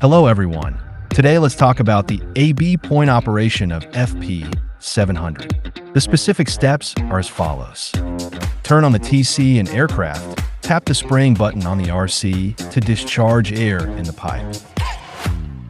Hello everyone. Today let's talk about the AB point operation of FP700. The specific steps are as follows. Turn on the TC in aircraft. Tap the spraying button on the RC to discharge air in the pipe.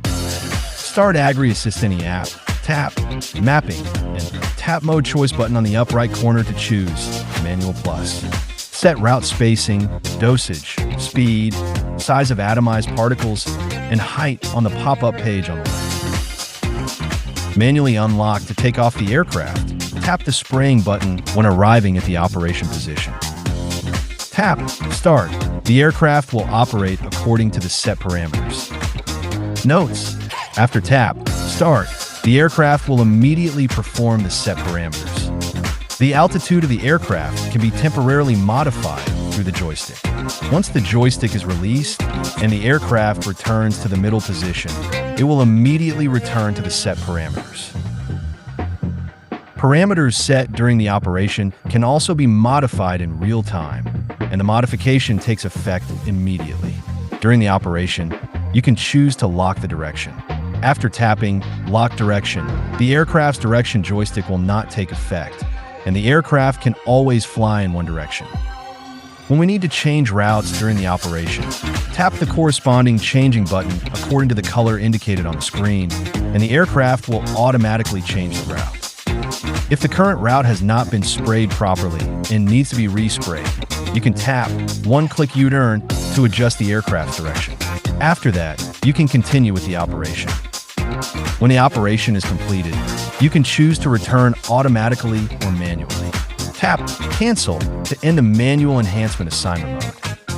Start Agri Assist any app. Tap Mapping and tap Mode Choice button on the up right corner to choose Manual Plus. Set route spacing, dosage, speed, size of atomized particles, and height on the pop-up page on the left. Manually unlock to take off the aircraft. Tap the spraying button when arriving at the operation position. Tap Start. The aircraft will operate according to the set parameters. Notes: after tap Start, the aircraft will immediately perform the set parameters. The altitude of the aircraft can be temporarily modified through the joystick. Once the joystick is released and the aircraft returns to the middle position, it will immediately return to the set parameters. Parameters set during the operation can also be modified in real time, and the modification takes effect immediately. During the operation, you can choose to lock the direction. After tapping Lock Direction, the aircraft's direction joystick will not take effect, and the aircraft can always fly in one direction. When we need to change routes during the operation, tap the corresponding changing button according to the color indicated on the screen, and the aircraft will automatically change the route. If the current route has not been sprayed properly and needs to be resprayed, you can tap one-click U-turn to adjust the aircraft's direction. After that, you can continue with the operation. When the operation is completed, you can choose to return automatically or manually. Tap Cancel to end the manual enhancement assignment mode.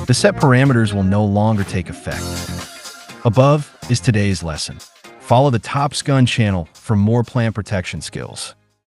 The set parameters will no longer take effect. Above is today's lesson. Follow the TopXGun channel for more plant protection skills.